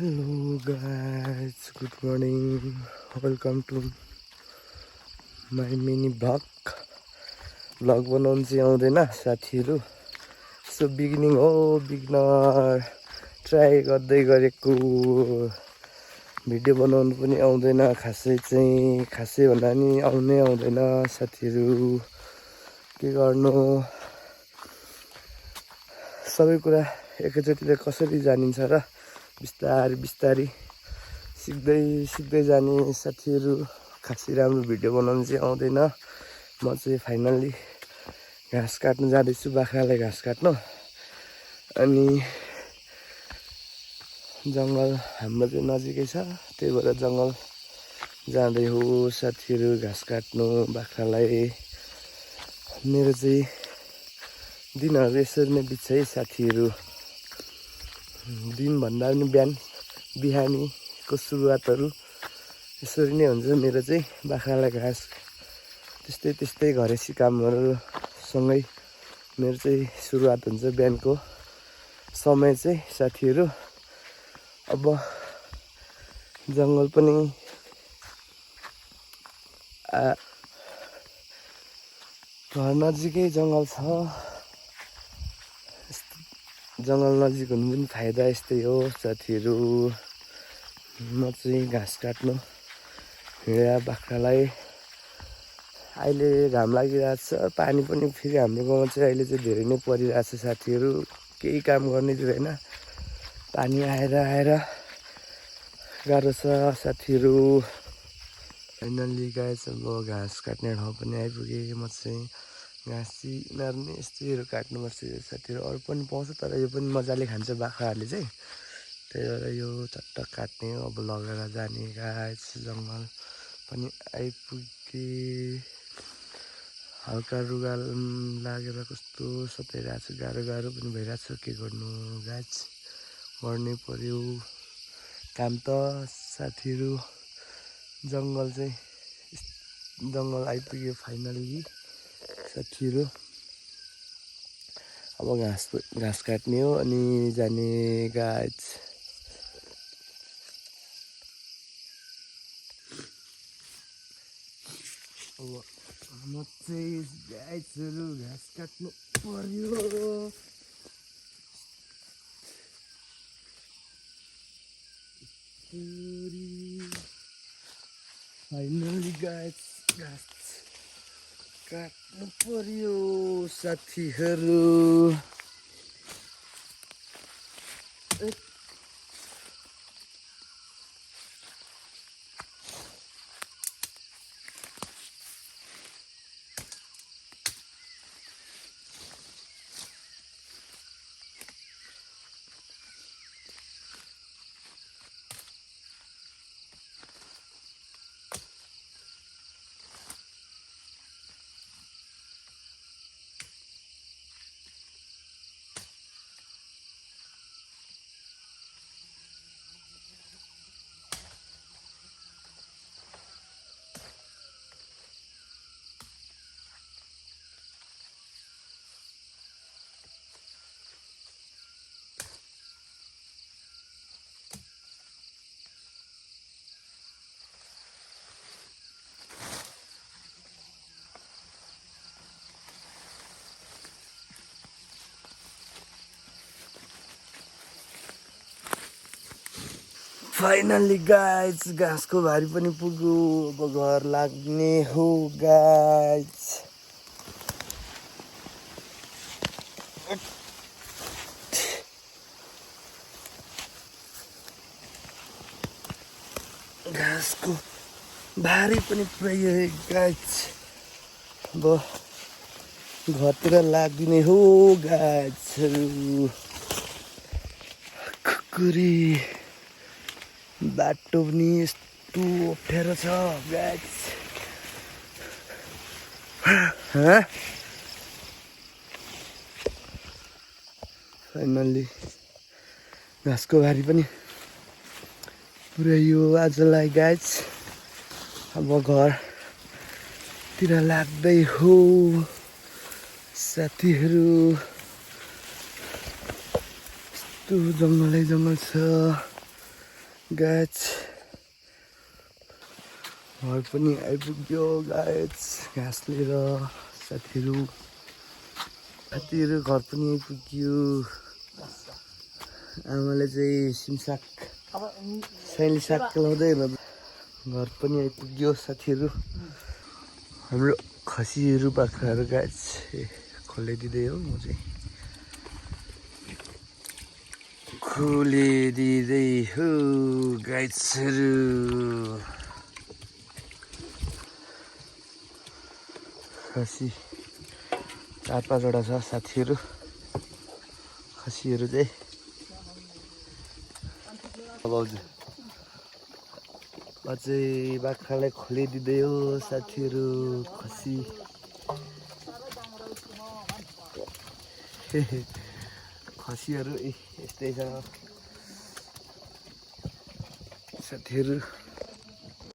Hello guys, good morning. Welcome to my mini vlog. Vlog बनाउनु चाहिँ आउँदैन साथीहरु. सो बिगिनिङ हो, बिगिनर ट्राई गर्दै गरेको भिडियो बनाउनु पनि आउँदैन खासै भन्दा नि आउँदैन साथीहरु. के गर्नु सबै कुरा एकैचोटिले कसरी जानिन्छ र बिस्तारै सिक्दै जाने साथीहरु. खासै राम्रो भिडियो बनाउनु चाहिँ आउँदैन. म चाहिँ फाइनल्ली घाँस काट्न जाँदैछु, बाख्रालाई घाँस काट्न. अनि जंगल हाम्रो चाहिँ नजिकै छ, त्यही भएर जंगल जाँदै हो साथीहरु घाँस काट्नु बाख्रालाई. मेरो चाहिँ दिनहरु यसरी नै बित्छ है साथीहरु. दिन भन्दा पनि बिहानीको सुरुवातहरु यसरी नै हुन्छ मेरो चाहिँ. बाख्रालाई घाँस त्यस्तै घरेसी कामहरु सँगै मेरो चाहिँ सुरुवात हुन्छ बिहानको समय चाहिँ साथीहरु. अब जंगल पनि घर नजिकै जंगल छ. जंगल नजिक हुनु पनि फाइदा यस्तै हो साथीहरु. म चाहिँ घाँस काट्नु हिँडेर बाख्रालाई. अहिले घाम लागिरहेछ, पानी पनि फेरि हाम्रो गाउँमा चाहिँ अहिले चाहिँ धेरै नै परिरहेछ साथीहरु. केही काम गर्ने दिँदैन, पानी आएर गाह्रो छ साथीहरु. फाइनल्ली गाइस अब घाँस काट्ने ठाउँ पनि आइपुगे. म चाहिँ घाँस चाहिँ यिनीहरू नै यस्तैहरू काट्नुपर्छ साथीहरु. अरू पनि पाउँछ तर यो पनि मजाले खान्छ बाख्राहरूले चाहिँ, त्यही भएर यो चट्ट काट्ने हो. अब लगेर जाने गाइस. जंगल पनि आइपुगे. हल्का रुगा लागेर कस्तो सताइरहेछ, गाह्रो पनि भइरहेछ. के गर्नु गाइस, गर्नै पर्यो काम त साथीहरु. जंगल आइपुग्यो फाइनल्ली साथीहरु. अब घाँस काट्ने हो अनि जाने गाइस. अब म चाहिँ गाइसहरु घाँस काट्नु पर्यो. फाइनल्ली गाइस घाँस काट्नु पर्यो साथीहरु. फाइनल्ली गाइस घाँसको भारी पनि पुग्यो. अब घर लाग्ने हो गाइस. घाँसको भारी पनि पुऱ्यायो गाइस. अब घरतिर लाग्ने हो गाइस. कुकुरी बाटो पनि यस्तो अप्ठ्यारो छ गाइस. फाइनल्ली घाँसको भारी पनि पुऱ्यायो आजलाई गाइस. अब घरतिर लाग्दै हो साथीहरु. यस्तो जंगल छ. गाइज घर पनि आइपुग्यो गाइज घाँस लिएर साथीहरू घर पनि आइपुग्यो आमाले चाहिँ सिमसाग साइली साग लाउँदै घर पनि आइपुग्यो साथीहरू हाम्रो खसीहरू बाख्राहरू गाइज खोलिदिँदै हो म चाहिँ खोलिदिँदै हो गाइजहरू खसी 4-5 वटा छ साथीहरू खसीहरू चाहिँ भाउजू अझै बाख्रालाई खोलिदिँदै हो साथीहरू खसी खसीहरू यस्तै छ साथीहरू